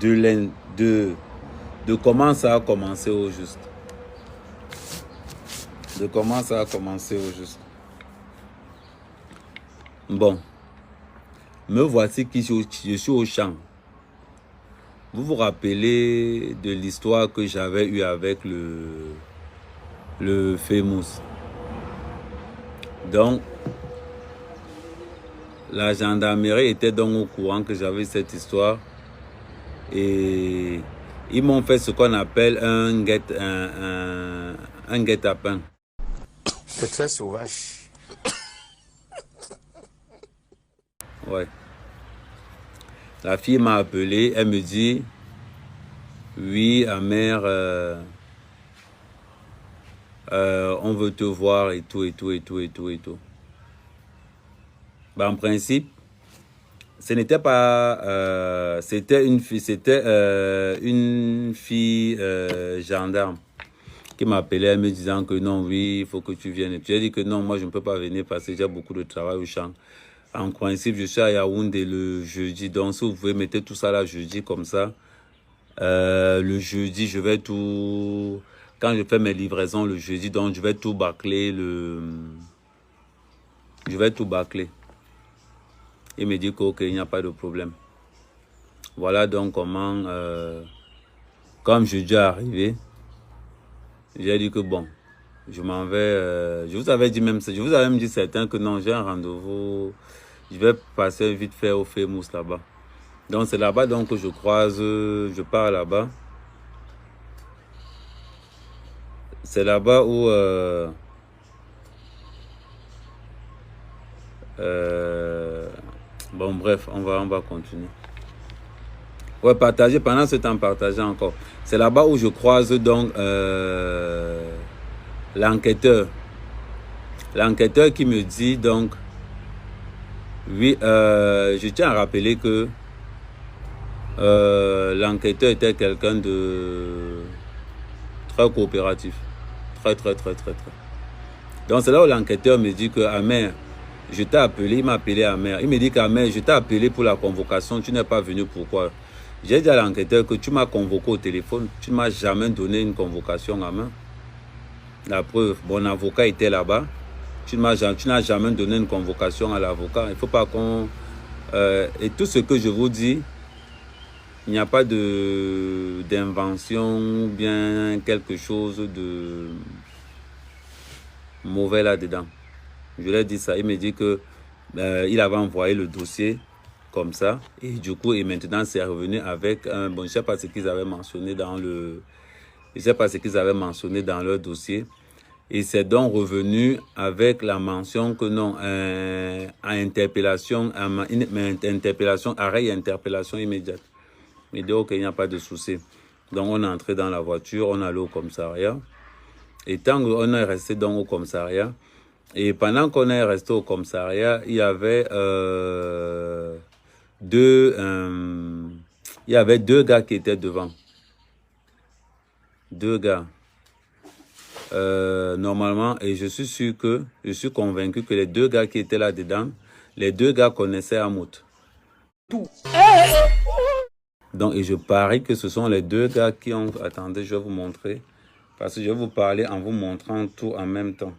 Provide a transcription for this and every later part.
de comment ça a commencé au juste. De comment ça a commencé au juste. Bon, me voici qui je suis au champ. Vous vous rappelez de l'histoire que j'avais eue avec le Famous. Donc, la gendarmerie était donc au courant que j'avais cette histoire. Et ils m'ont fait ce qu'on appelle un guet-apens. C'est très sauvage. Ouais. La fille m'a appelé, elle me dit, oui, Amer, on veut te voir et tout. Ben, en principe, ce n'était pas, c'était une fille gendarme qui m'appelait me disant que non, oui, il faut que tu viennes. J'ai dit que non, moi je ne peux pas venir parce que j'ai beaucoup de travail au champ. En principe, je suis à Yaoundé le jeudi, donc si vous pouvez mettre tout ça là jeudi comme ça, le jeudi, je vais tout, quand je fais mes livraisons le jeudi, donc je vais tout bâcler Il me dit qu'ok, il n'y a pas de problème. Voilà donc comment, comme jeudi est arrivé, j'ai dit que bon, je m'en vais, je vous avais dit même ça, je vous avais même dit certains que non, j'ai un rendez-vous, je vais passer vite fait au Famous là-bas. Donc c'est là-bas donc que je croise, je pars là-bas. C'est là-bas où bon bref, on va continuer. Ouais, partager, pendant ce temps, partager encore. C'est là-bas où je croise donc l'enquêteur. L'enquêteur qui me dit donc, oui, je tiens à rappeler que l'enquêteur était quelqu'un de très coopératif. Très. Donc c'est là où l'enquêteur me dit que Amer, je t'ai appelé, il m'a appelé Amer. Il me dit qu'Amer, je t'ai appelé pour la convocation, tu n'es pas venu, pourquoi? J'ai dit à l'enquêteur que tu m'as convoqué au téléphone, tu ne m'as jamais donné une convocation à main. La preuve, mon avocat était là-bas, tu n'as jamais donné une convocation à l'avocat. Il ne faut pas qu'on... et tout ce que je vous dis, il n'y a pas d'invention ou bien quelque chose de mauvais là-dedans. Je lui ai dit ça, il me dit que il avait envoyé le dossier comme ça, et du coup, et maintenant c'est revenu avec un, bon, je ne sais pas ce qu'ils avaient mentionné dans leur dossier, et c'est donc revenu avec la mention que non, à interpellation, arrêt et interpellation immédiate. Il dit ok, il n'y a pas de souci. Donc on est entré dans la voiture, on est allé au commissariat, et tant qu'on est resté donc au commissariat, et pendant qu'on est resté au commissariat, il y avait deux gars qui étaient devant. Deux gars. Normalement, et je suis convaincu que les deux gars qui étaient là-dedans, les deux gars connaissaient Amout. Donc, et je parie que ce sont les deux gars qui ont... Attendez, je vais vous montrer. Parce que je vais vous parler en vous montrant tout en même temps.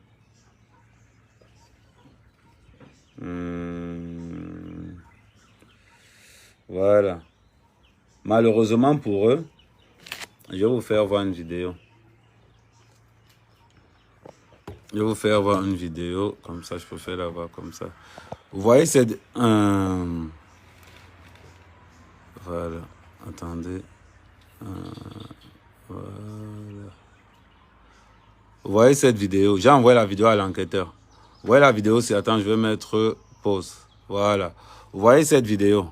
Voilà. Malheureusement pour eux, je vais vous faire voir une vidéo. Comme ça je peux faire la voir comme ça. Vous voyez cette... voilà. Attendez. Voilà. Vous voyez cette vidéo. J'ai envoyé la vidéo à l'enquêteur. Vous voyez la vidéo, c'est... Attends, je vais mettre pause. Voilà. Vous voyez cette vidéo.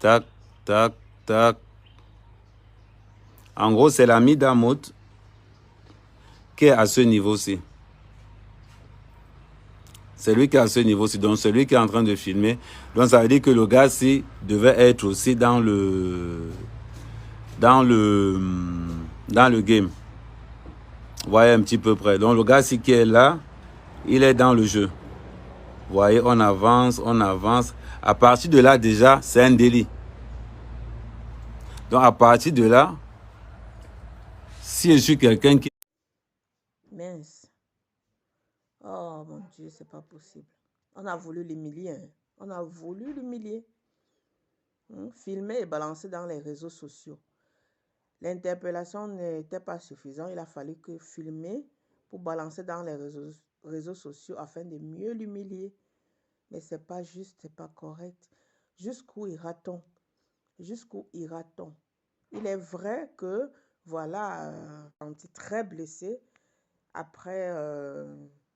Tac. En gros, c'est l'ami d'Amout qui est à ce niveau-ci. C'est lui qui est à ce niveau-ci. Donc, c'est lui qui est en train de filmer. Donc, ça veut dire que le gars-ci devait être aussi dans le game. Vous voyez un petit peu près. Donc, le gars-ci qui est là, il est dans le jeu. Vous voyez, on avance. À partir de là, déjà, c'est un délit. Donc, à partir de là, si je suis quelqu'un qui... Mince. Oh mon Dieu, c'est pas possible. On a voulu l'humilier. Hein. On a voulu l'humilier. Filmer et balancer dans les réseaux sociaux. L'interpellation n'était pas suffisante. Il a fallu que filmer pour balancer dans les réseaux sociaux afin de mieux l'humilier. Mais c'est pas juste, c'est pas correct. Jusqu'où ira-t-on? Jusqu'où ira-t-on? Il est vrai que, voilà, on est très blessé après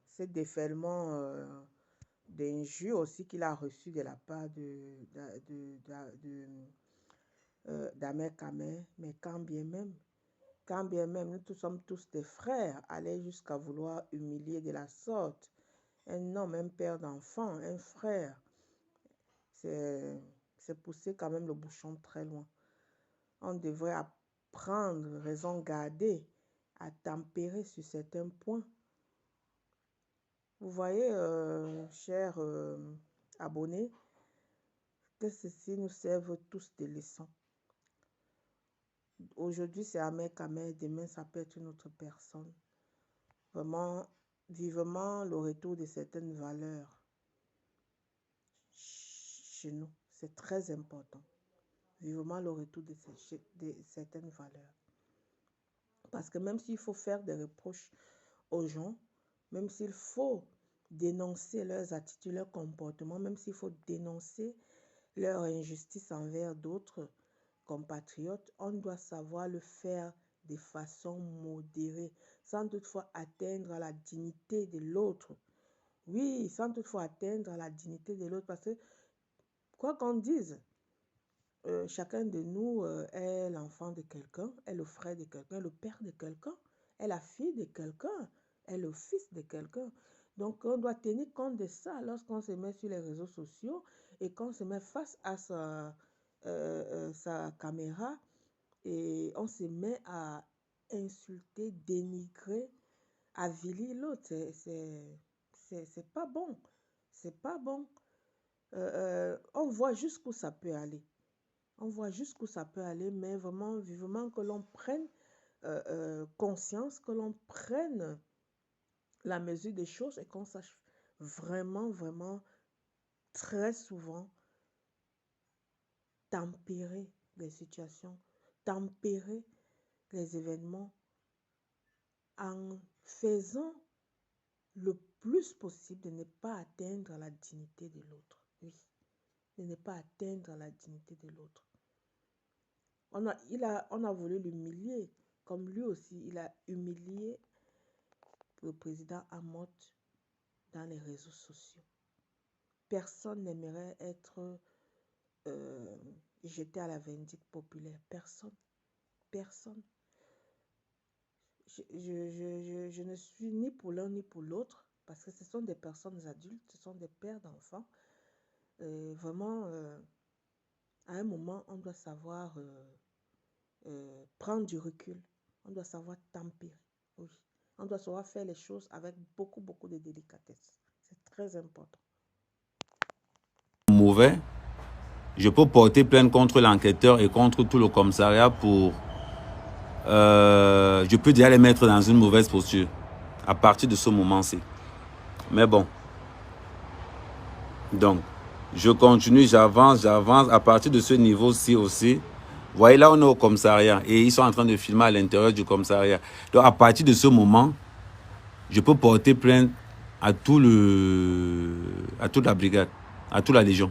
ce déferlement d'injures aussi qu'il a reçu de la part d'Ahmed Kameh. Mais quand bien même, nous tous sommes tous des frères, aller jusqu'à vouloir humilier de la sorte un homme, un père d'enfant, un frère, c'est pousser quand même le bouchon très loin. On devrait apprendre, raison garder, à tempérer sur certains points. Vous voyez, chers abonnés, que ceci nous serve tous de leçons. Aujourd'hui, c'est Ahmed Kameh, demain, ça peut être une autre personne. Vraiment, vivement le retour de certaines valeurs chez nous. C'est très important. Vivement le retour de certaines valeurs. Parce que même s'il faut faire des reproches aux gens, même s'il faut dénoncer leurs attitudes, leurs comportements, même s'il faut dénoncer leur injustice envers d'autres compatriotes, on doit savoir le faire de façon modérée, sans toutefois atteindre à la dignité de l'autre. Oui, sans toutefois atteindre à la dignité de l'autre, parce que, quoi qu'on dise, chacun de nous est l'enfant de quelqu'un, est le frère de quelqu'un, le père de quelqu'un, est la fille de quelqu'un, est le fils de quelqu'un. Donc, on doit tenir compte de ça lorsqu'on se met sur les réseaux sociaux et qu'on se met face à sa caméra et on se met à insulter, dénigrer, avilir l'autre. C'est pas bon. C'est pas bon. On voit jusqu'où ça peut aller. On voit jusqu'où ça peut aller, mais vraiment, vivement que l'on prenne conscience, que l'on prenne la mesure des choses et qu'on sache vraiment, vraiment, très souvent, tempérer les situations, tempérer les événements en faisant le plus possible de ne pas atteindre la dignité de l'autre. Oui, de ne pas atteindre la dignité de l'autre. On a voulu l'humilier, comme lui aussi, il a humilié le président Hamot dans les réseaux sociaux. Personne n'aimerait être jeté à la vindicte populaire. Personne. Personne. Je ne suis ni pour l'un ni pour l'autre, parce que ce sont des personnes adultes, ce sont des pères d'enfants. Vraiment, à un moment, on doit savoir prendre du recul. On doit savoir tempérer. Oui. On doit savoir faire les choses avec beaucoup, beaucoup de délicatesse. C'est très important. Mauvais, je peux porter plainte contre l'enquêteur et contre tout le commissariat pour... je peux déjà les mettre dans une mauvaise posture à partir de ce moment-ci. Mais bon. Donc, je continue, j'avance. À partir de ce niveau-ci aussi, vous voyez, là, on est au commissariat et ils sont en train de filmer à l'intérieur du commissariat. Donc, à partir de ce moment, je peux porter plainte à toute la brigade, à toute la légion.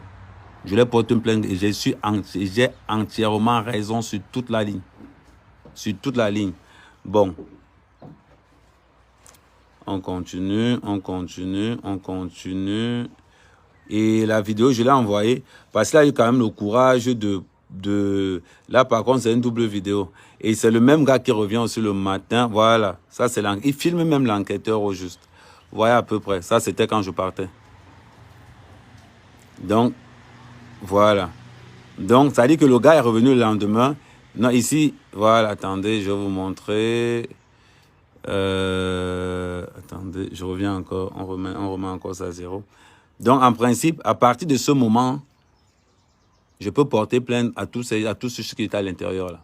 Je les porte une plainte et j'ai entièrement raison sur toute la ligne. Sur toute la ligne. Bon. On continue. Et la vidéo, je l'ai envoyée parce qu'il a eu quand même le courage de... Là, par contre, c'est une double vidéo. Et c'est le même gars qui revient aussi le matin. Voilà. Ça, c'est il filme même l'enquêteur au juste. Vous voyez à peu près. Ça, c'était quand je partais. Donc, voilà. Donc, ça dit que le gars est revenu le lendemain. Non, ici, voilà, attendez, je vais vous montrer. Attendez, je reviens encore. On remet encore ça à zéro. Donc, en principe, à partir de ce moment, Je peux porter plainte à tous ceux qui étaient à l'intérieur là,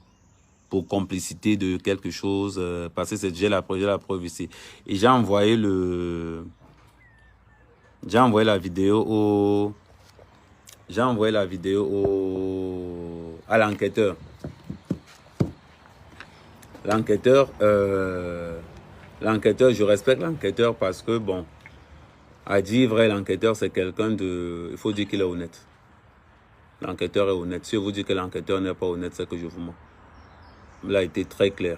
pour complicité de quelque chose, parce que j'ai la preuve ici. Et j'ai envoyé la vidéo à l'enquêteur. L'enquêteur, je respecte l'enquêteur parce que, bon, à dire vrai, l'enquêteur, c'est quelqu'un de... Il faut dire qu'il est honnête. L'enquêteur est honnête. Si je vous dis que l'enquêteur n'est pas honnête, c'est que je vous mens. Il a été très clair.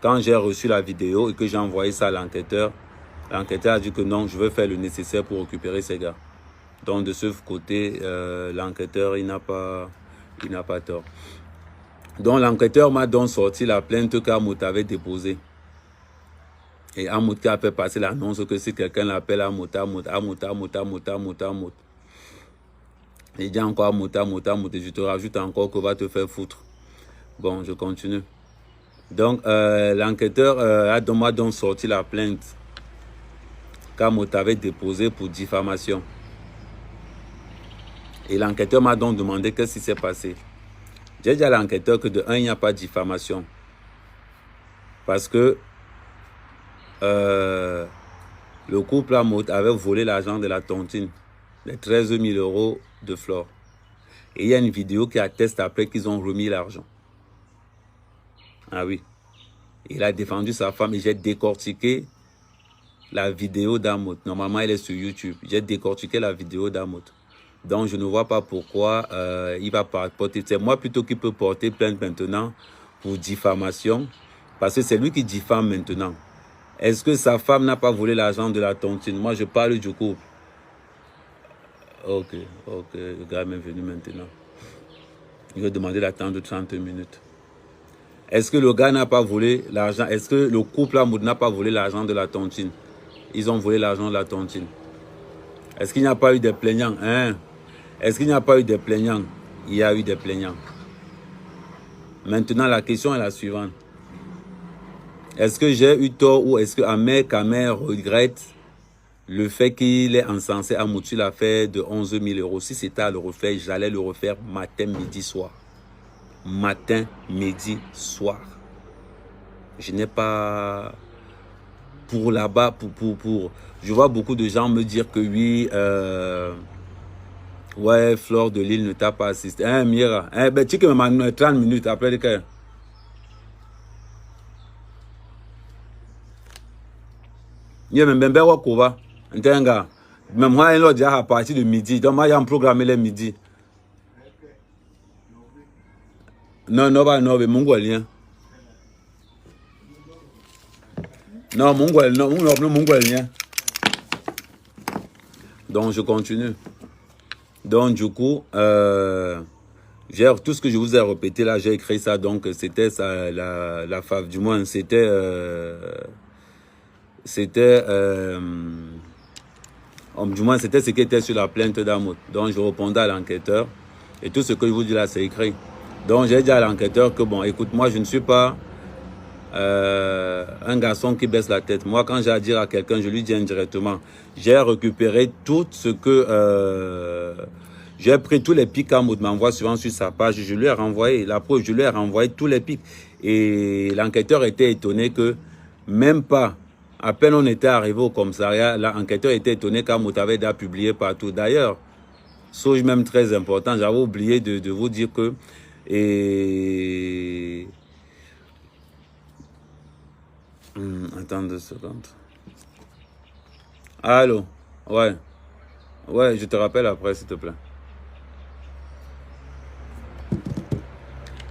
Quand j'ai reçu la vidéo et que j'ai envoyé ça à l'enquêteur a dit que non, je veux faire le nécessaire pour récupérer ces gars. Donc, de ce côté, l'enquêteur, il n'a pas tort. Donc, l'enquêteur m'a donc sorti la plainte qu'Amout avait déposée. Et Amout qui a fait passer l'annonce que si quelqu'un l'appelle Amout. Il dit encore Amout, et je te rajoute encore qu'on va te faire foutre. Bon, je continue. Donc, l'enquêteur m'a donc sorti la plainte qu'Amout avait déposée pour diffamation. Et l'enquêteur m'a donc demandé qu'est-ce qui s'est passé. J'ai dit à l'enquêteur que de un, il n'y a pas de diffamation. Parce que le couple Amout avait volé l'argent de la tontine, les 13 000 € de Flore. Et il y a une vidéo qui atteste après qu'ils ont remis l'argent. Ah oui. Il a défendu sa femme et j'ai décortiqué la vidéo d'Amout. Normalement, elle est sur YouTube. J'ai décortiqué la vidéo d'Amout. Donc, je ne vois pas pourquoi il va porter. C'est moi plutôt qui peux porter plainte maintenant pour diffamation. Parce que c'est lui qui diffame maintenant. Est-ce que sa femme n'a pas volé l'argent de la tontine? Moi, je parle du couple. Ok, le gars est même venu maintenant. Il va demander d'attendre 30 minutes. Est-ce que le gars n'a pas volé l'argent? Est-ce que le couple Amout n'a pas volé l'argent de la tontine? Ils ont volé l'argent de la tontine. Est-ce qu'il n'y a pas eu des plaignants? Hein? Est-ce qu'il n'y a pas eu des plaignants? Il y a eu des plaignants. Maintenant, la question est la suivante. Est-ce que j'ai eu tort ou est-ce que Ahmed Kamer regrette le fait qu'il est encensé Amout sur l'affaire de 11 000 €? Si c'était à le refaire, j'allais le refaire matin, midi, soir. Matin, midi, soir. Je n'ai pas... Pour là-bas, Je vois beaucoup de gens me dire que oui, ouais, Flore de Lille ne t'a pas assisté. Hein, Mira? Hein, ben, tu que me 30 minutes après le cas. Il y a même ben Wakoba. Ntenga. Même moi, il y a à partir de midi. Donc, moi, il y a un programme le midi. Non, mais mon Gualien. Non, mon Gualien. Donc, je continue. Donc, du coup, tout ce que je vous ai répété là, j'ai écrit ça. Donc, c'était ça, la fave. Du moins, c'était... du moins, c'était ce qui était sur la plainte d'Amout. Donc, je répondais à l'enquêteur. Et tout ce que je vous dis là, c'est écrit. Donc, j'ai dit à l'enquêteur que, bon, écoute, moi, je ne suis pas un garçon qui baisse la tête. Moi, quand j'ai à dire à quelqu'un, je lui dis indirectement. J'ai récupéré tout ce que... j'ai pris tous les pics qu'Amout m'envoie souvent sur sa page. Je lui ai renvoyé la preuve, je lui ai renvoyé tous les pics. Et l'enquêteur était étonné que même pas... À peine on était arrivé au commissariat, l'enquêteur était étonné qu'Amout avait déjà publié partout. D'ailleurs, chose même très important, j'avais oublié de vous dire que... attends 2 secondes. Allô? Ouais. Ouais, je te rappelle après, s'il te plaît.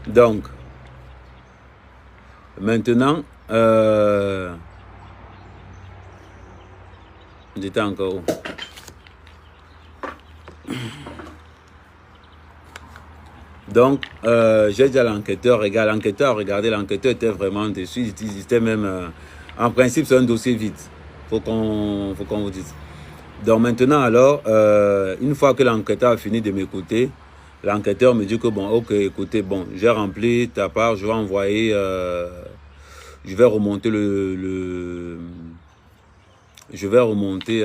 Donc, maintenant, j'étais encore où? Donc, j'ai dit à l'enquêteur, regarde, l'enquêteur a regardé, l'enquêteur était vraiment déçu, il était même... en principe, c'est un dossier vide, faut qu'on vous dise. Donc maintenant, alors, une fois que l'enquêteur a fini de m'écouter, l'enquêteur me dit que, bon, ok, écoutez, bon, j'ai rempli ta part, je vais envoyer... je vais remonter je vais remonter...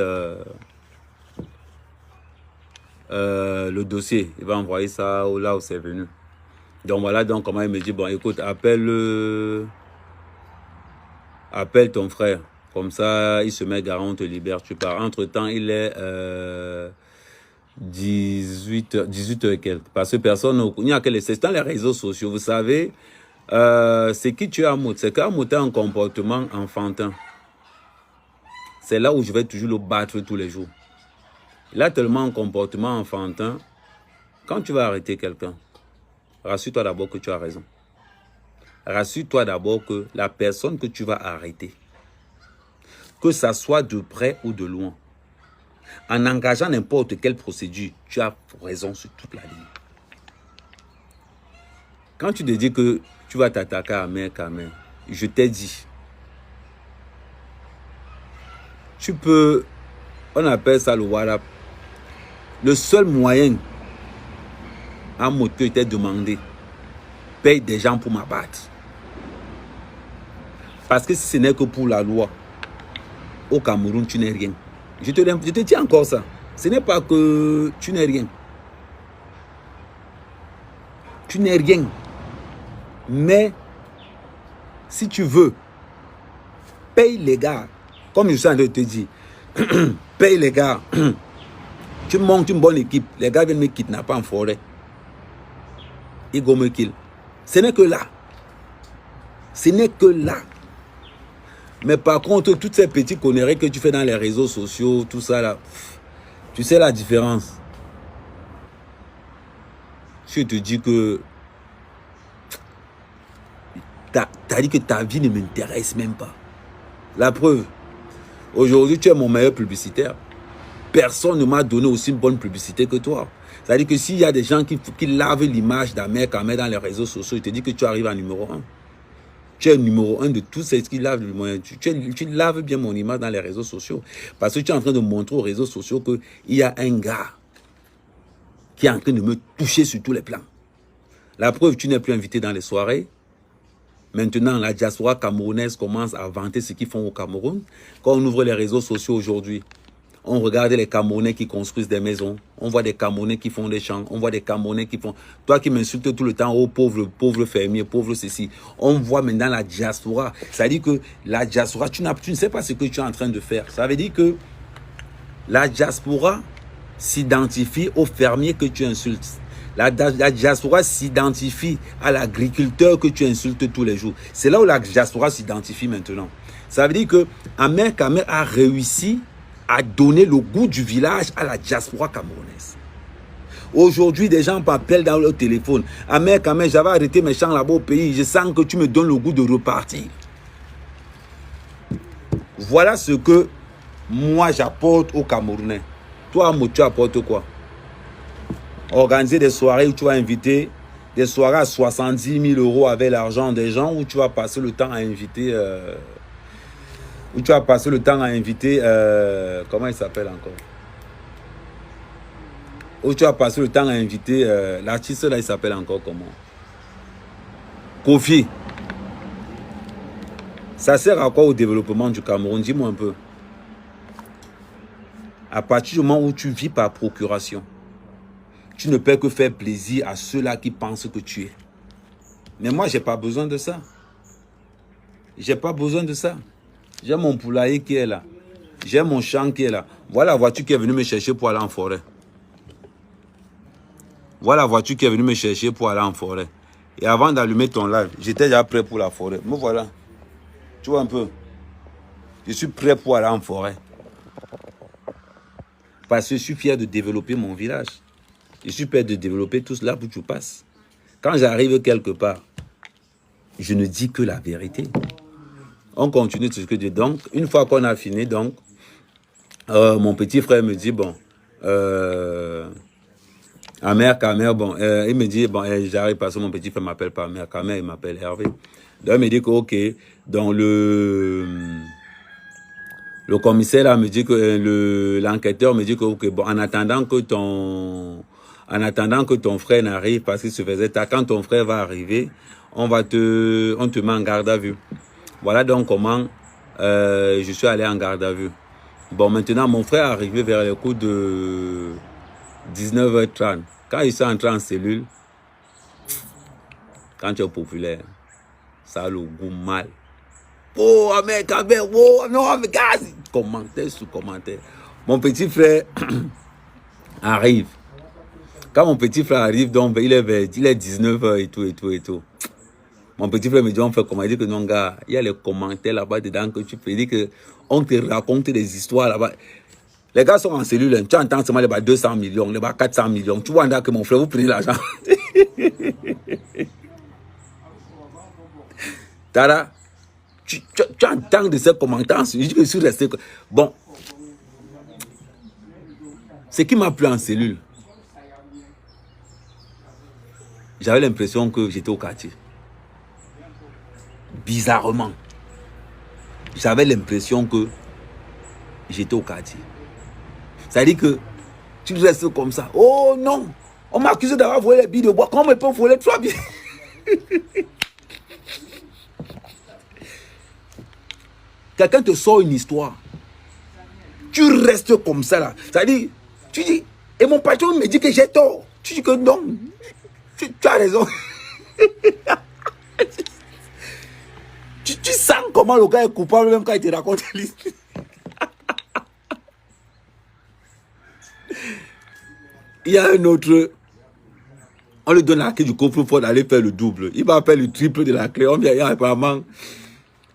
le dossier. Il va envoyer ça là où c'est venu. Donc voilà donc comment il me dit, bon écoute, appelle ton frère. Comme ça, il se met garant, on te libère, tu pars. Entre-temps, il est 18h et quelques. Parce que personne, il n'y a que c'est dans les réseaux sociaux, vous savez, c'est qui tu as c'est qu'Amout a un comportement enfantin. C'est là où je vais toujours le battre tous les jours. Il a tellement un comportement enfantin. Quand tu vas arrêter quelqu'un, rassure-toi d'abord que tu as raison. Rassure-toi d'abord que la personne que tu vas arrêter, que ça soit de près ou de loin, en engageant n'importe quelle procédure, tu as raison sur toute la ligne. Quand tu te dis que tu vas t'attaquer à Amer Kamer, je t'ai dit, tu peux, on appelle ça le WhatsApp. Le seul moyen à moteur était demandé, paye des gens pour m'abattre. Parce que si ce n'est que pour la loi, au Cameroun, tu n'es rien. Je te dis encore ça. Ce n'est pas que tu n'es rien. Tu n'es rien. Mais, si tu veux, paye les gars. Comme je suis en train de te dire, paye les gars. Tu montes une bonne équipe. Les gars viennent me kidnapper en forêt. Ils vont me kill. Ce n'est que là. Ce n'est que là. Mais par contre, toutes ces petites conneries que tu fais dans les réseaux sociaux, tout ça là, tu sais la différence. Je te dis que t'as dit que ta vie ne m'intéresse même pas. La preuve, aujourd'hui tu es mon meilleur publicitaire. Personne ne m'a donné aussi une bonne publicité que toi. C'est-à-dire que s'il y a des gens qui lavent l'image d'Amer Kamer dans les réseaux sociaux, je te dis que tu arrives à numéro 1. Tu es le numéro 1 de tous ceux qui lavent l'image. Tu laves bien mon image dans les réseaux sociaux. Parce que tu es en train de montrer aux réseaux sociaux qu'il y a un gars qui est en train de me toucher sur tous les plans. La preuve, tu n'es plus invité dans les soirées. Maintenant, la diaspora camerounaise commence à vanter ce qu'ils font au Cameroun. Quand on ouvre les réseaux sociaux aujourd'hui, on regarde les Camerounais qui construisent des maisons. On voit des Camerounais qui font des champs. On voit des Camerounais qui font... Toi qui m'insultes tout le temps, oh pauvre fermier, pauvre ceci. On voit maintenant la diaspora. Ça veut dire que la diaspora, tu ne sais pas ce que tu es en train de faire. Ça veut dire que la diaspora s'identifie aux fermiers que tu insultes. La diaspora s'identifie à l'agriculteur que tu insultes tous les jours. C'est là où la diaspora s'identifie maintenant. Ça veut dire que Amer Kamer a réussi à donner le goût du village à la diaspora camerounaise. Aujourd'hui, des gens m'appellent dans leur téléphone. Amer Kamer, j'avais arrêté mes champs là-bas au pays. Je sens que tu me donnes le goût de repartir. Voilà ce que moi j'apporte aux Camerounais. Toi, tu apportes quoi? Organiser des soirées où tu vas inviter, des soirées à 70 000 € avec l'argent des gens, où tu vas passer le temps à inviter... comment il s'appelle encore? Où tu vas passer le temps à inviter l'artiste là, il s'appelle encore comment? Kofi. Ça sert à quoi au développement du Cameroun? Dis-moi un peu. À partir du moment où tu vis par procuration, tu ne peux que faire plaisir à ceux-là qui pensent que tu es. Mais moi, j'ai pas besoin de ça. J'ai pas besoin de ça. J'ai mon poulailler qui est là. J'ai mon champ qui est là. Voilà la voiture qui est venue me chercher pour aller en forêt. Voilà la voiture qui est venue me chercher pour aller en forêt. Et avant d'allumer ton live, j'étais déjà prêt pour la forêt. Me voilà. Tu vois un peu. Je suis prêt pour aller en forêt. Parce que je suis fier de développer mon village. Je suis prêt de développer tout cela pour que tu passes. Quand j'arrive quelque part, je ne dis que la vérité. On continue ce que je dis. Donc, une fois qu'on a fini, donc, mon petit frère me dit, bon, Amer Kamer, bon, il me dit, bon, j'arrive parce que mon petit frère ne m'appelle pas Amer Kamer, il m'appelle Hervé. Donc, il me dit que, ok, donc le commissaire là me dit que, l'enquêteur me dit que, ok, bon, en attendant que ton frère n'arrive, parce qu'il se faisait tard, quand ton frère va arriver, on te met en garde à vue. Voilà donc comment je suis allé en garde à vue. Bon, maintenant, mon frère est arrivé vers les coups de 19h30. Quand je suis entré en cellule, quand tu es populaire, ça a le goût mal. Oh, mec, oh, non, mais gaz. Commentaire sous commentaire. Mon petit frère arrive. Quand mon petit frère arrive, donc, il est 19h et tout. Mon petit frère me dit, on fait comment? Il dit que non, gars, il y a les commentaires là-bas dedans que tu peux. Il dit que on te raconte des histoires là-bas. Les gars sont en cellule, tu entends seulement les bas 200 millions, les bas 400 millions. Tu vois que mon frère, vous prenez l'argent. Tara, tu entends de ces commentaires. Je dis que je suis resté. Bon, ce qui m'a plu en cellule, j'avais l'impression que j'étais au quartier. Bizarrement, j'avais l'impression que j'étais au quartier. C'est-à-dire que tu restes comme ça. Oh non, on m'a accusé d'avoir volé les billes de bois. Comment on peut voler 3 billes? Quelqu'un te sort une histoire. Tu restes comme ça là. C'est-à-dire, tu dis, et mon patron me dit que j'ai tort. Tu dis que non, tu as raison. tu sens comment le gars est coupable même quand il te raconte l'histoire. Il y a un autre, on lui donne la clé du coffre-fort d'aller faire le double. Il va faire le triple de la clé. Apparemment,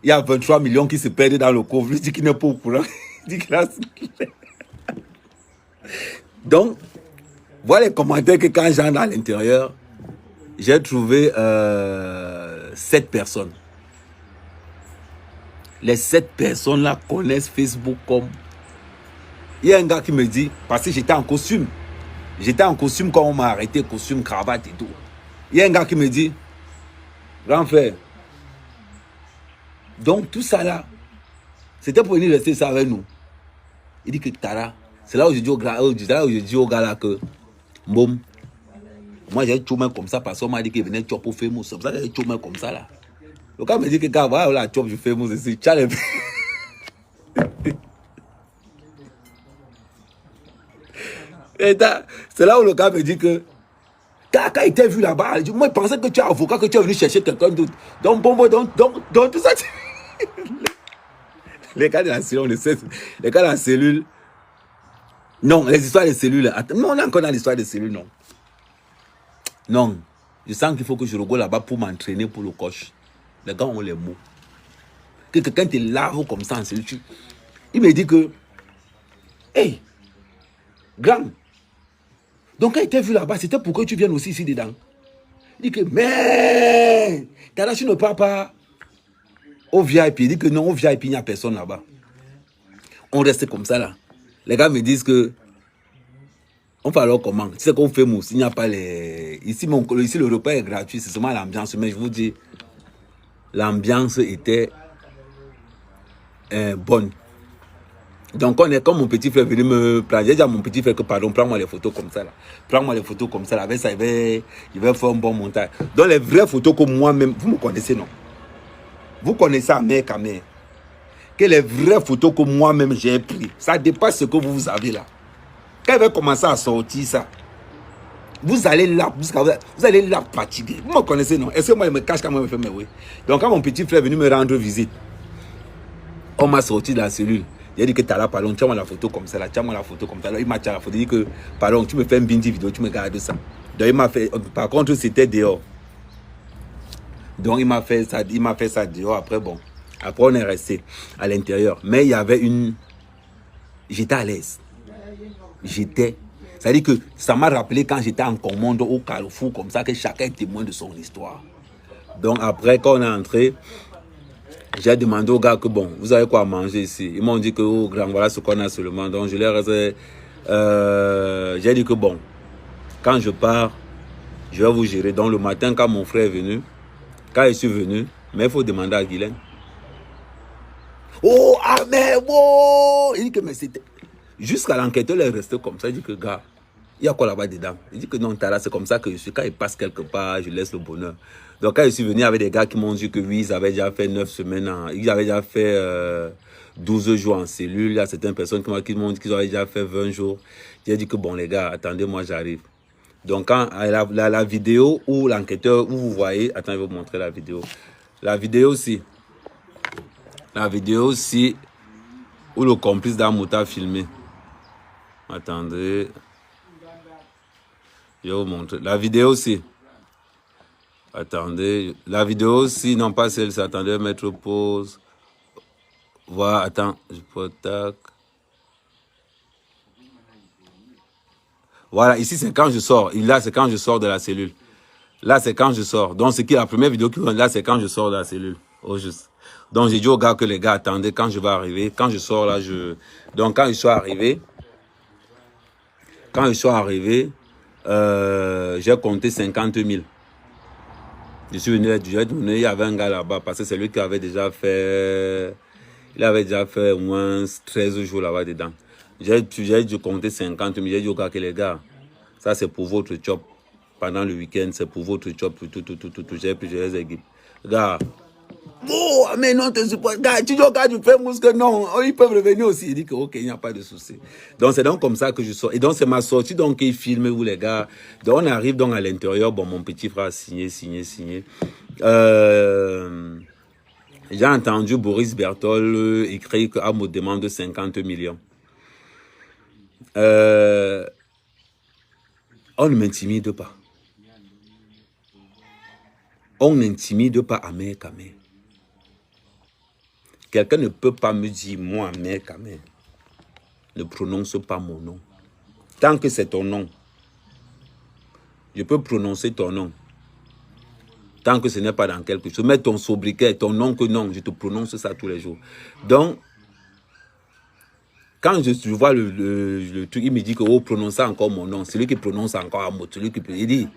il y a 23 millions qui se perdent dans le coffre. Il dit qu'il n'est pas au courant. Il dit qu'il a... Donc, voilà les commentaires que quand j'entre à l'intérieur, j'ai trouvé 7 personnes. Les 7 personnes-là connaissent Facebook comme... Il y a un gars qui me dit, parce que j'étais en costume. J'étais en costume quand on m'a arrêté, costume, cravate et tout. Il y a un gars qui me dit, grand frère, donc tout ça là, c'était pour venir rester ça avec nous. Il dit que Tara, c'est là où je dis au gars là que, boum, moi j'ai tout main comme ça parce qu'on m'a dit qu'il venait chop au famous. C'est pour ça que j'ai tout main comme ça là. Le gars me dit que gars, voilà la chop du famous ici, challenge. C'est là où le gars me dit que quand il t'a vu là-bas, moi je pensais que tu es avocat, que tu es venu chercher quelqu'un d'autre. Donc tout ça. Les gars de la cellule, les gars de la cellule. Non, les histoires de cellules. Non, on est encore dans l'histoire des cellules, non. Non. Je sens qu'il faut que je regarde là-bas pour m'entraîner pour le coach. Les gars ont les mots. Que quelqu'un te lave comme ça en cellule. Il me dit que, hey, grand. Donc quand il t'a vu là-bas, c'était pour que tu viennes aussi ici dedans. Il dit que, mais, Tara, tu ne pars pas au VIP. Il dit que non, au VIP, il n'y a personne là-bas. On reste comme ça là. Les gars me disent que, on fait alors comment? Tu sais qu'on fait mousse, il n'y a pas les... Ici, le repas est gratuit, c'est seulement l'ambiance. Mais je vous dis, l'ambiance était bonne. Donc, on est comme mon petit frère venu me prendre. J'ai dit à mon petit frère que, pardon, prends-moi les photos comme ça là. Prends-moi les photos comme ça là. Avec ça, il va faire un bon montage. Donc, les vraies photos que moi-même, vous me connaissez, non? Vous connaissez à mère qu'à mère. Que les vraies photos que moi-même j'ai prises, ça dépasse ce que vous avez là. Quand il va commencer à sortir ça, vous allez là fatiguer. Vous me connaissez, non? Est-ce que moi, il me cache quand moi, il me fait, mais oui. Donc, quand mon petit frère est venu me rendre visite, on m'a sorti de la cellule. Il a dit que t'as là, pardon, tiens-moi la photo comme ça, là, tiens-moi la photo comme ça. Là, il m'a tiré la photo, il dit que, pardon, tu me fais une bindi vidéo, tu me gardes ça. Donc, il m'a fait, par contre, c'était dehors. Donc, il m'a fait ça dehors. Après, bon, après, on est resté à l'intérieur. Mais il y avait une... J'étais à l'aise. C'est-à-dire que ça m'a rappelé quand j'étais en commande au Carrefour, comme ça, que chacun est témoin de son histoire. Donc, après, quand on est entré, j'ai demandé aux gars que, bon, vous avez quoi à manger ici? Ils m'ont dit que, oh, grand, voilà ce qu'on a seulement. Donc, je leur ai... j'ai dit que, bon, quand je pars, je vais vous gérer. Donc, le matin, quand mon frère est venu, quand je suis venu, mais il faut demander à Guylaine. Oh, ah, mais, oh! Il dit que, mais c'était... Jusqu'à l'enquêteur, il est resté comme ça. Il dit que, gars, il y a quoi là-bas dedans? Il dit que non, Tara, c'est comme ça que je suis. Quand il passe quelque part, je laisse le bonheur. Donc, quand je suis venu avec des gars qui m'ont dit que oui, ils avaient déjà fait 9 semaines, ils avaient déjà fait 12 jours en cellule. Il y a certaines personnes qui m'ont dit qu'ils avaient déjà fait 20 jours. J'ai dit que bon les gars, attendez, moi j'arrive. Donc quand la vidéo où l'enquêteur, où vous voyez, attends, je vais vous montrer la vidéo. La vidéo aussi, où le complice d'Amouta a filmé. Attendez, je vais vous montrer. La vidéo aussi. Attendez, la vidéo aussi, non pas celle-ci, attendez, mettre pause. Voilà, attends, je peux tac. Voilà, ici c'est quand je sors. Là c'est quand je sors de la cellule. Là c'est quand je sors. Donc c'est qui la première vidéo qui là c'est quand je sors de la cellule. Au juste. Donc j'ai dit aux gars que les gars attendez quand je vais arriver. Quand je sors là, donc quand je suis arrivé, j'ai compté 50 000. Je suis venu, il y avait un gars là-bas parce que c'est lui qui avait déjà fait, il avait déjà fait au moins 13 jours là-bas dedans. J'ai dû compter 50 000. J'ai dit aux gars que les gars, ça c'est pour votre job. Pendant le week-end, c'est pour votre job. J'ai plusieurs équipes. Gars, oh, mais non, tu supportes. Gars, tu dis au gars, tu fais muscle, non, ils peuvent revenir aussi. Il dit que ok, il n'y a pas de souci. Donc c'est donc comme ça que je sors. Et donc c'est ma sortie, donc il filme, vous les gars. Donc on arrive donc à l'intérieur. Bon, mon petit frère a signé. J'ai entendu Boris Berthold écrire qu'à me demande 50 millions. On ne m'intimide pas. On n'intimide pas Amer Kamer. Quelqu'un ne peut pas me dire, moi, Amer Kamer, ne prononce pas mon nom. Tant que c'est ton nom, je peux prononcer ton nom. Tant que ce n'est pas dans quelque chose. Mets ton sobriquet, ton nom que non, je te prononce ça tous les jours. Donc, quand je vois le truc, il me dit que oh, prononce encore mon nom. C'est lui qui prononce encore Amout. Celui qui il dit,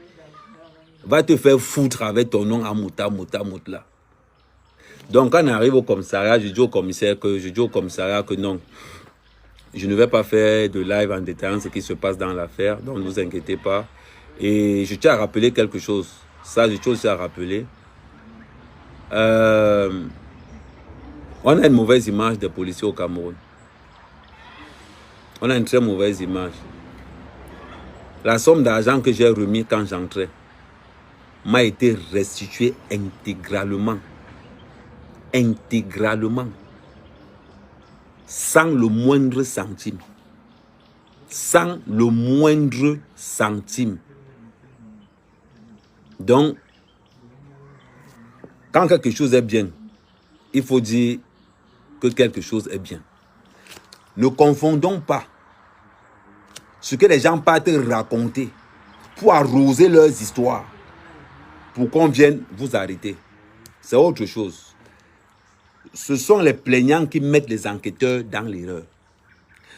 va te faire foutre avec ton nom Amouta, là. Donc, quand on arrive au commissariat, je dis au commissaire que non, je ne vais pas faire de live en détaillant ce qui se passe dans l'affaire, donc ne vous inquiétez pas. Et je tiens à rappeler quelque chose. Ça, je tiens aussi à rappeler. On a une mauvaise image des policiers au Cameroun. On a une très mauvaise image. La somme d'argent que j'ai remis quand j'entrais m'a été restituée intégralement. Intégralement. Sans le moindre centime. Sans le moindre centime. Donc, quand quelque chose est bien, il faut dire que quelque chose est bien. Ne confondons pas ce que les gens partent raconter pour arroser leurs histoires, pour qu'on vienne vous arrêter. C'est autre chose. Ce sont les plaignants qui mettent les enquêteurs dans l'erreur.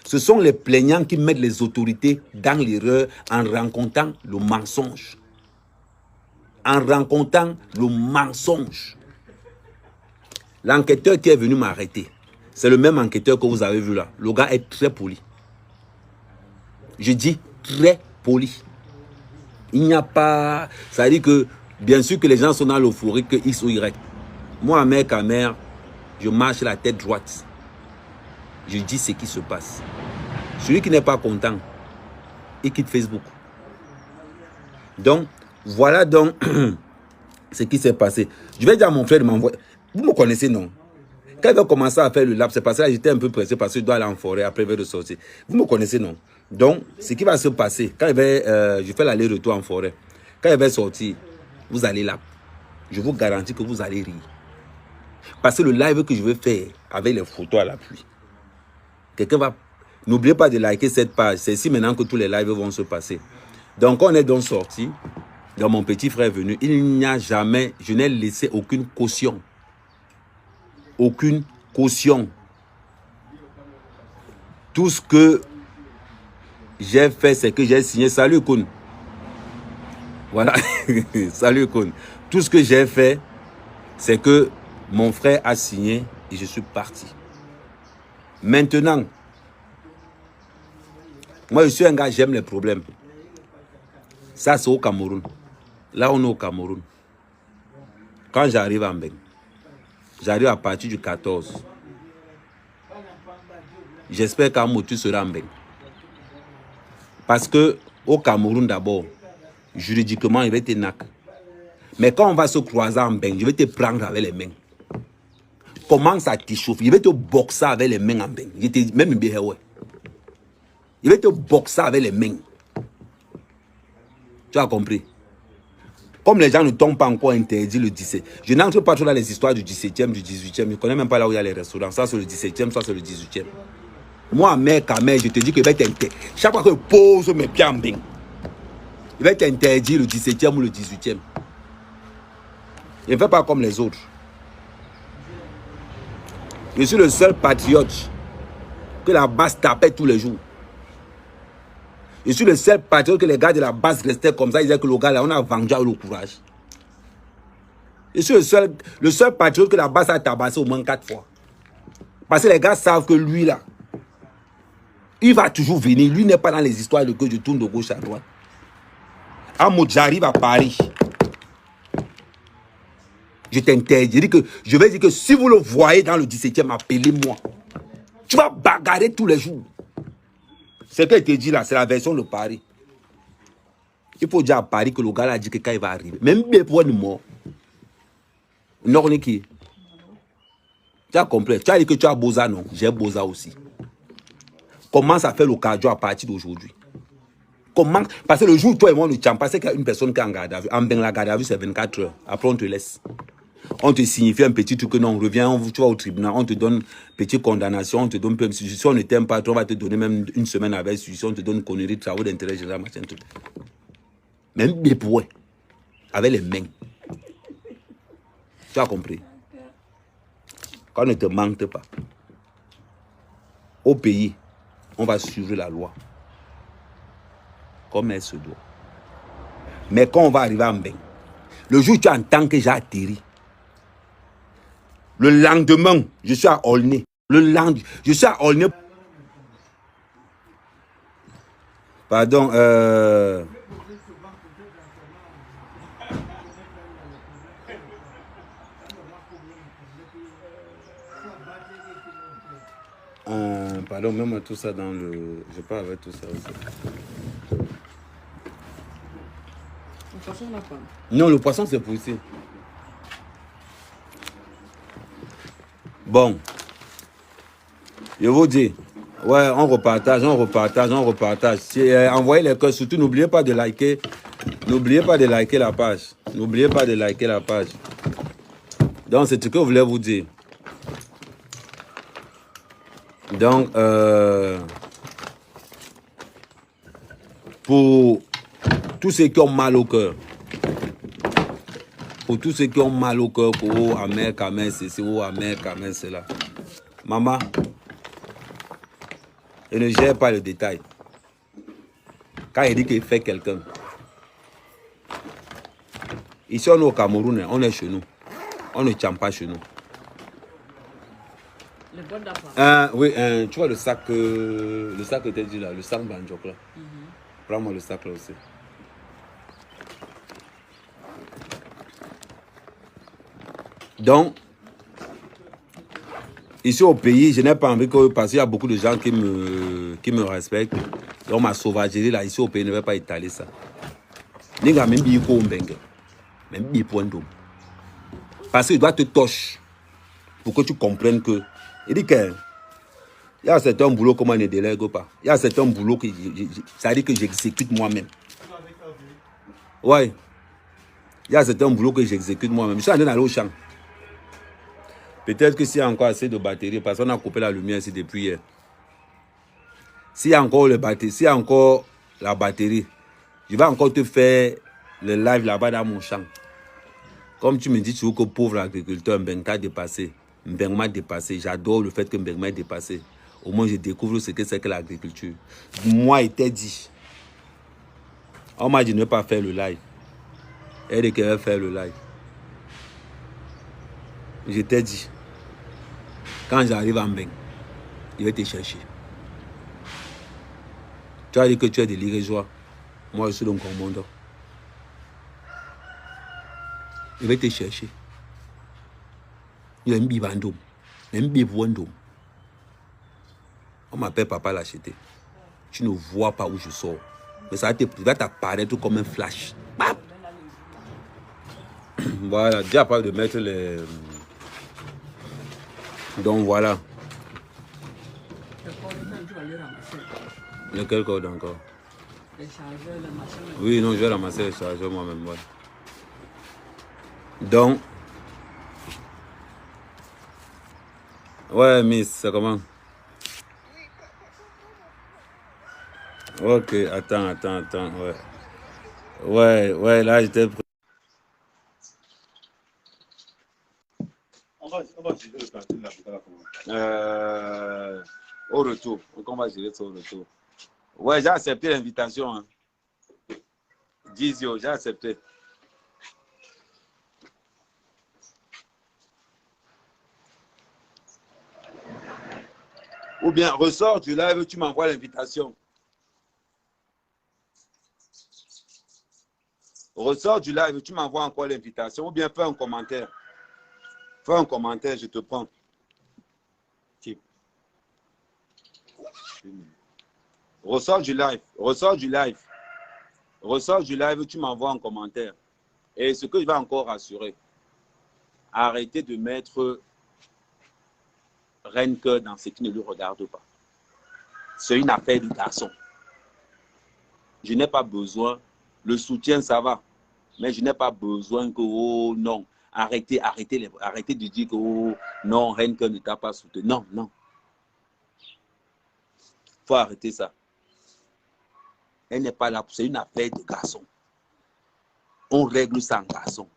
Ce sont les plaignants qui mettent les autorités dans l'erreur en rencontrant le mensonge. En rencontrant le mensonge. L'enquêteur qui est venu m'arrêter, c'est le même enquêteur que vous avez vu là. Le gars est très poli. Je dis très poli. Il n'y a pas... Ça veut dire que, bien sûr que les gens sont dans l'euphorie que X ou Y. Moi, Amer Kamer, je marche la tête droite. Je dis ce qui se passe. Celui qui n'est pas content, il quitte Facebook. Donc, voilà donc ce qui s'est passé. Je vais dire à mon frère de m'envoyer. Vous me connaissez, non? Quand il va commencer à faire le lab, c'est parce que là, j'étais un peu pressé parce que je dois aller en forêt après il va de sortir. Vous me connaissez, non? Donc, ce qui va se passer, quand je fais l'aller-retour en forêt, quand il va sortir, vous allez là. Je vous garantis que vous allez rire. Parce que le live que je vais faire avec les photos à l'appui, quelqu'un va... N'oubliez pas de liker cette page. C'est ici maintenant que tous les lives vont se passer. Donc, on est donc sorti. Donc, mon petit frère est venu. Il n'y a jamais... Je n'ai laissé aucune caution. Aucune caution. Tout ce que j'ai fait, c'est que j'ai signé. Salut, Koun. Voilà. Salut, Koun. Tout ce que j'ai fait, c'est que mon frère a signé et je suis parti. Maintenant, moi, je suis un gars, j'aime les problèmes. Ça, c'est au Cameroun. Là, on est au Cameroun. Quand j'arrive en Mbeng, j'arrive à partir du 14. J'espère qu'à Motu sera en Mbeng. Parce que au Cameroun d'abord, juridiquement, il va te nac. Mais quand on va se croiser en bain, je vais te prendre avec les mains. Commence à t'échauffer. Je vais te boxer avec les mains en bain. Même bien, ouais. Je vais te boxer avec les mains. Tu as compris? Comme les gens ne t'ont pas encore interdit le 17. Je n'entre pas trop dans les histoires du 17e, du 18e. Je ne connais même pas là où il y a les restaurants. Ça, c'est le 17e, ça, c'est le 18e. Moi, mec, je te dis que je vais t'interdire. Chaque fois que je pose mes pieds en bain, je vais t'interdire le 17e ou le 18e. Je ne fais pas comme les autres. Je suis le seul patriote que la base tapait tous les jours. Je suis le seul patriote que les gars de la base restaient comme ça. Ils disaient que le gars là, on a vendu le courage. Je suis le seul patriote que la base a tabassé au moins 4 fois. Parce que les gars savent que lui là, il va toujours venir. Lui n'est pas dans les histoires de que je tourne de gauche à droite. J'arrive à Paris. Je t'interdis. Je vais dire que si vous le voyez dans le 17e, appelez-moi. Tu vas bagarrer tous les jours. Ce que je te dis là, c'est la version de Paris. Il faut dire à Paris que le gars a dit que quand il va arriver, même bien pour une mort, non, on est qui? Tu as compris? Tu as dit que tu as Boza, non? J'ai Boza aussi. Commence à faire le cardio à partir d'aujourd'hui. Commence, parce que le jour où toi et moi, nous ne pas, c'est qu'il y a une personne qui est en garde à vue. En bain, la garde à vue, c'est 24 heures. Après, on te laisse. On te signifie un petit truc que non, on revient, tu vas au tribunal, on te donne petite condamnation, on te donne peu. Si on ne t'aime pas, on va te donner même une semaine avec si on te donne connerie, travaux d'intérêt général, machin, tout. Même des points, avec les mains. Tu as compris? Quand on ne te mente pas, au pays, on va suivre la loi. Comme elle se doit. Mais quand on va arriver en bain, le jour où tu entends que j'ai atterri, le lendemain, je suis à Aulnay. Je suis à Aulnay. Pardon, pardon, même tout ça dans le... Je parle avec tout ça aussi. Le poisson n'a pas. Non, le poisson c'est poussé. Bon. Je vous dis. Ouais, on repartage. Envoyez les cœurs. Surtout, n'oubliez pas de liker. N'oubliez pas de liker la page. Donc, c'est ce que je voulais vous dire. Donc, pour tous ceux qui ont mal au cœur, pour oh, amer, c'est oh, amer, c'est là. Maman, elle ne gère pas le détail. Quand il dit qu'il fait quelqu'un, ici on est au Cameroun, on est chez nous. On ne tient pas chez nous. Le bon d'appart. Oui, tu vois le sac que tu as dit là, le sac Banjok là. Prends-moi le sac là aussi. Donc, ici au pays, je n'ai pas envie que, parce qu'il y a beaucoup de gens qui me respectent. Donc ma sauvagerie là, ici au pays, ne va pas étaler ça. Parce qu'il doit te toucher pour que tu comprennes que... Il dit que... Il y a certains boulots comme on ne délègue pas. Il y a certains boulots que... Ça dit que j'exécute moi-même. Ouais. Il y a certains boulots que j'exécute moi-même. Je suis en train d'aller au champ. Peut-être que s'il y a encore assez de batterie, parce qu'on a coupé la lumière ici depuis hier. S'il y a encore la batterie, je vais encore te faire le live là-bas dans mon champ. Comme tu me dis toujours que pauvre agriculteur, Mbenga a dépassé. Mbenga m'a dépassé. J'adore le fait que Mbenga m'a dépassé. Au moins, je découvre ce que c'est que l'agriculture. Moi, il t'a dit. On m'a dit de ne pas faire le live. Elle qui va faire le live. Je t'ai dit. Quand j'arrive en Mbenga, je vais te chercher. Tu as dit que tu es de l'Irégeois. Moi, je suis donc un monde. Je vais te chercher. Il y a un bibandom. Un bibouandom. On m'appelle Papa l'acheter. Tu ne vois pas où je sors. Mais ça va t'apparaître comme un flash. Bam! Voilà, déjà pas de mettre les... Donc voilà. Lequel code encore? Les chargeurs, les machins. Oui, non, je vais ramasser les chargeurs moi-même. Voilà. Donc... Ouais, Miss, c'est comment? Ok, attends, ouais. Ouais, là, j'étais... On va gérer le cantine là, au retour. Donc, on va gérer ça au retour. Ouais, j'ai accepté l'invitation. Hein. Gizio, j'ai accepté. Ou bien, ressors du live, tu m'envoies l'invitation. Ressors du live, tu m'envoies encore l'invitation. Ou bien, fais un commentaire. Fais un commentaire, je te prends. Ressors du live. Ressors du live. Ressors du live, tu m'envoies un commentaire. Et ce que je vais encore rassurer, arrêtez de mettre Renke dans ce qui ne lui regarde pas. C'est une affaire de garçon. Je n'ai pas besoin. Le soutien, ça va. Mais je n'ai pas besoin que, oh non, arrêtez de dire que, oh non, Renke ne t'a pas soutenu. Non, non. Il faut arrêter ça. Elle n'est pas là. C'est une affaire de garçon. On règle ça en garçon.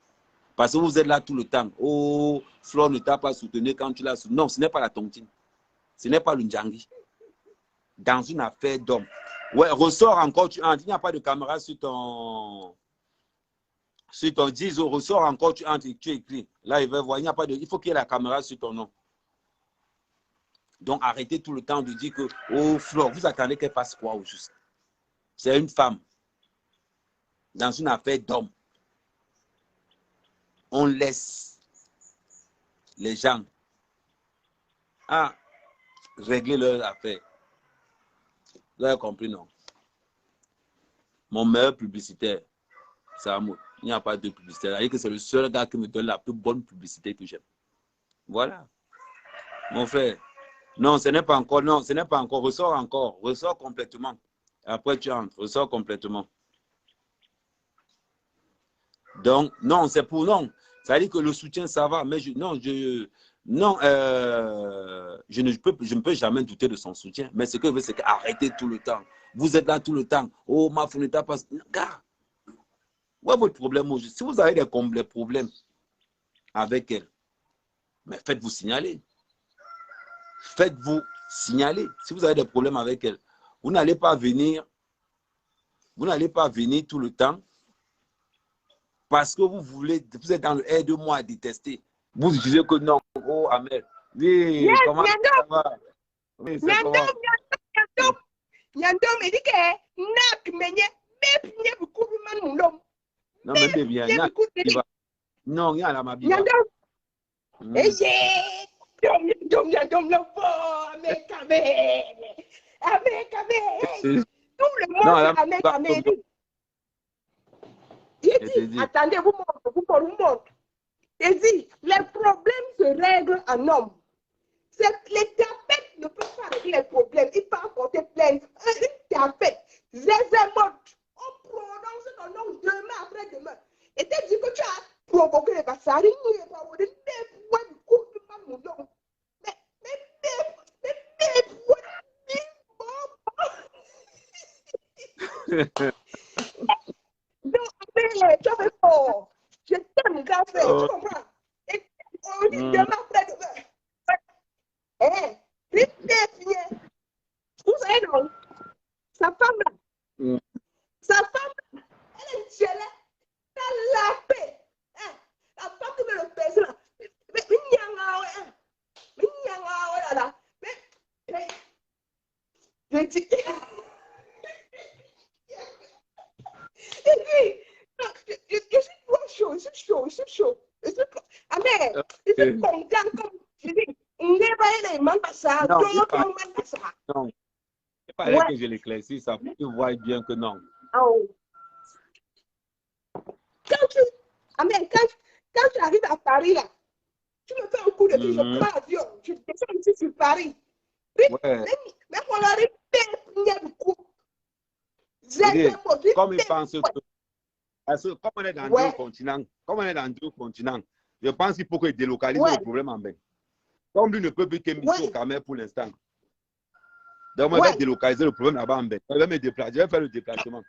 Parce que vous êtes là tout le temps. Oh, Flore ne t'a pas soutenu quand tu l'as soutenu. Non, ce n'est pas la tontine. Ce n'est pas le Ndjangi. Dans une affaire d'homme. Ouais, ressort encore. Il n'y a pas de caméra sur ton 10 ressort encore. Tu entres et tu écris. Là, il va voir. Il faut qu'il y ait la caméra sur ton nom. Donc, arrêtez tout le temps de dire que, oh, Flore, vous attendez qu'elle fasse quoi au juste? C'est une femme. Dans une affaire d'homme. On laisse les gens régler leurs affaires. Vous avez compris, non? Mon meilleur publicitaire, c'est Amour. Il n'y a pas de publicitaire. C'est-à-dire que c'est le seul gars qui me donne la plus bonne publicité que j'aime. Voilà. Mon frère. Non, ce n'est pas encore. Non, ce n'est pas encore. Ressort encore. Ressort complètement. Après, tu entres. Ressort complètement. Donc, non, c'est pour non. Ça veut dire que le soutien, ça va. Mais je ne peux jamais douter de son soutien. Mais ce que je veux, c'est qu'arrêtez tout le temps. Vous êtes là tout le temps. Oh, ma fille n'est pas... Gars, où est votre problème aujourd'hui? Si vous avez des problèmes avec elle, mais faites-vous signaler. Faites-vous signaler. Si vous avez des problèmes avec elle, vous n'allez pas venir tout le temps parce que vous êtes dans le aide-moi à détester. Vous disiez que non. Oh, Amel. Oui, yes, comment ça va? Oui, c'est comment? Nyandom, il dit que nak menye, mais beaucoup de monde. Non, mais c'est bien. Non, il y a la mabia. Nyandom. Et Nyandom, non, avec. Tout le monde avec. Il dit, attendez, vous montrez. Il dit, les problèmes se règlent en homme. Les thérapeutes ne peuvent pas régler les problèmes. Ils peuvent porter plainte. Une thérapeute, Zézémot, on prononce ton nom demain après demain. Et tu dis que tu as provoqué les bassaris. Je t'aime, gars, tu comprends? Et on dit demain après demain. Vous savez, non? Sa femme, elle est gelée. Elle a la paix. La femme qui veut le baiser là. Mais je dis. Je suis chaud. Amen. Il est content comme je dis. On n'est pas les mains à ça. Non, il fallait que je l'éclaircisse, ça pour que tu vois bien que non. en haut. Amen, quand tu arrives à Paris, là, tu me fais un coup de fil, je prends l'avion, je descends ici sur Paris. Puis, Ouais. même on arrive, il y a du coup. Comme ils pensent que, parce que comme on est dans deux continents, je pense qu'il faut qu'ils délocalisent le problème en bain. Comme lui ne peut plus qu'émettre au Cameroun pour l'instant. Donc, on va délocaliser le problème là-bas en bain. Je vais me déplacer, je vais faire le déplacement.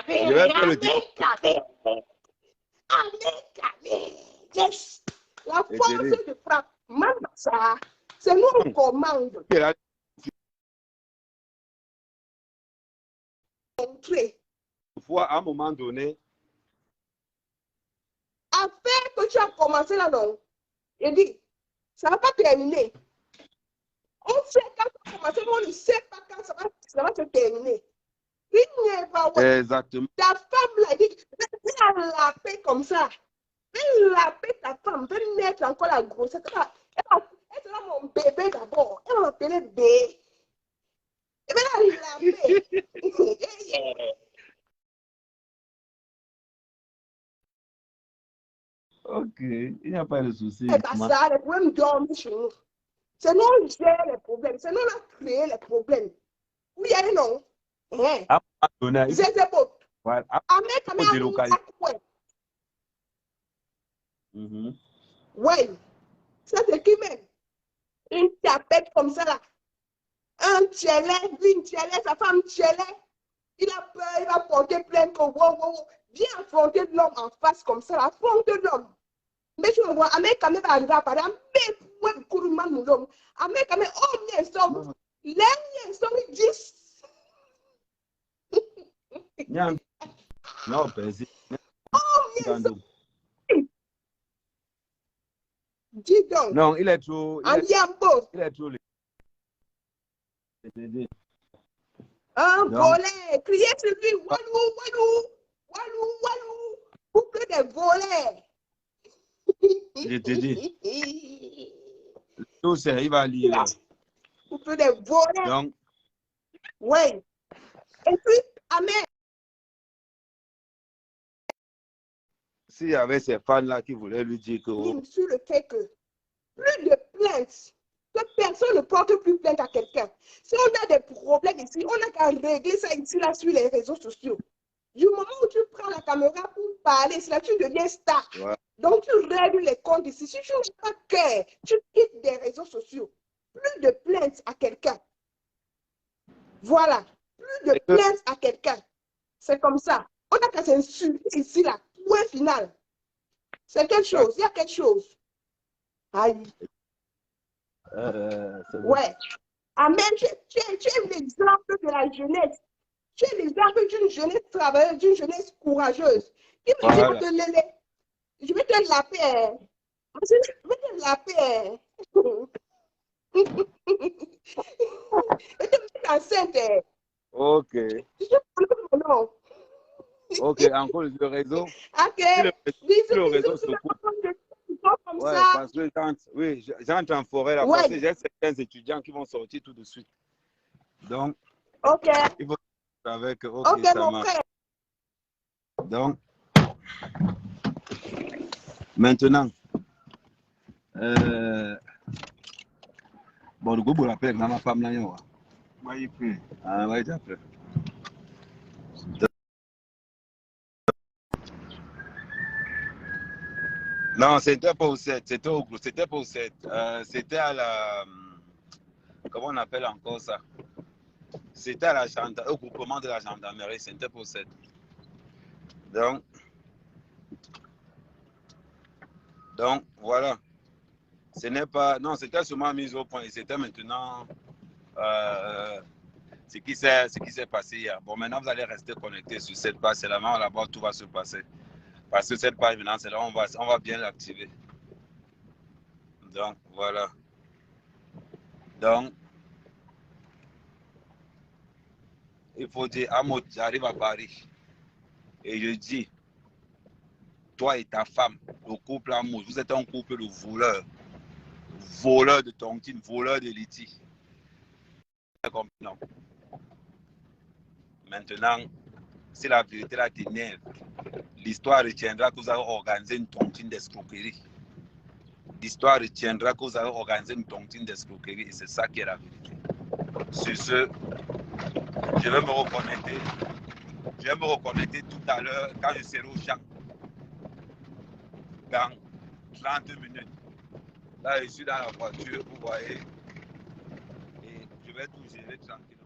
Je vais faire le déplacement. Yes. La force de frappe, ça, c'est nous on commande. Fois, à un moment donné, affaire que tu as commencé là, non, je dis, ça ne va pas terminer. On sait quand ça va commencer, mais on ne sait pas quand ça va se terminer. Exactement. Ta femme l'a dit, elle la paix comme ça. Elle la paix ta femme, elle naître encore la grossesse. Elle sera mon bébé d'abord. Elle va m'appeler bébé. Et bien là, elle la paix. Ok, il n'y a pas de souci. C'est pas ça, les problèmes dorment chez nous. C'est nous qui gère les problèmes. C'est nous qui avons créé les problèmes. Oui, non. À un moment donné, C'est beau. voilà. Oui, ça c'est qui même? Une tapette comme ça là. Un tchelé, une tchelé, sa femme tchelé. Il a peur, il va porter plainte. Viens affronter l'homme en face comme ça, affronte l'homme. Mais tu vois, Amé quand même va arriver à parler, Amé pour le couronnement de l'homme. Amé quand même, oh, bien somme. L'un, somme, 10. Non, vas-y. Oh, dis donc. Non, il est trop. Il est trop. Un volet. Criez sur lui. Walou, walou. Walou, walou. Couple des volets. Je te dis. Tout ça, il va lire. Couple des volets. Donc. Oui. Et puis, Amen. S'il y avait ces fans-là qui voulaient lui dire que... Sur le fait que plus de plaintes, que personne ne porte plus plainte à quelqu'un. Si on a des problèmes ici, on n'a qu'à régler ça ici, là, sur les réseaux sociaux. Du moment où tu prends la caméra pour parler, c'est là que tu deviens star. Ouais. Donc, tu règles les comptes ici. Si tu n'as pas cœur, tu quittes des réseaux sociaux. Plus de plaintes à quelqu'un. Voilà. Plus de plaintes à quelqu'un. C'est comme ça. On n'a qu'à s'insulter ici, là. Point final. C'est quelque chose. Il y a quelque chose. Aïe. Ouais. Amen. Tu es l'exemple de la jeunesse. Tu es l'exemple d'une jeunesse travailleuse, d'une jeunesse courageuse. Qui me dit que je vais te laper. Je vais te laper. Je vais te mettre enceinte. Ok. Je connais mon nom. Ok, encore le réseau. Ok. Le réseau se coupe. Comme ouais, ça. parce que j'entre en forêt là, parce que j'ai certains étudiants qui vont sortir tout de suite. Donc, ok. Il faut avec ok, ça mon marche. frère. Donc, maintenant, bon, le groupe l'appelle dans ma femme là, ouais, ah, ouais, j'appelle. Non, c'était pas au 7, c'était au groupe, c'était pas au 7. C'était à la. Comment on appelle encore ça? C'était à la au groupement de la gendarmerie, c'était pas au 7. Donc, voilà. Ce n'est pas. Non, c'était sûrement mis au point. Et c'était maintenant ce qui s'est passé hier. Bon, maintenant, vous allez rester connectés sur cette page. C'est là-bas, tout va se passer. Parce que cette page, maintenant, c'est là où on va bien l'activer. Donc, voilà. Donc, il faut dire, Amo, j'arrive à Paris. Et je dis, toi et ta femme, le couple Amo, vous êtes un couple de voleurs. Voleurs de tontine, voleurs de liti. Non. Maintenant, si la vérité là t'énerve, l'histoire retiendra que vous avez organisé une tontine d'escroquerie. L'histoire retiendra que vous avez organisé une tontine d'escroquerie et c'est ça qui est la vérité. Sur ce, je vais me reconnecter. Je vais me reconnecter tout à l'heure quand je serai au champ. Dans 30 minutes. Là, je suis dans la voiture, vous voyez. Et je vais tout gérer tranquillement.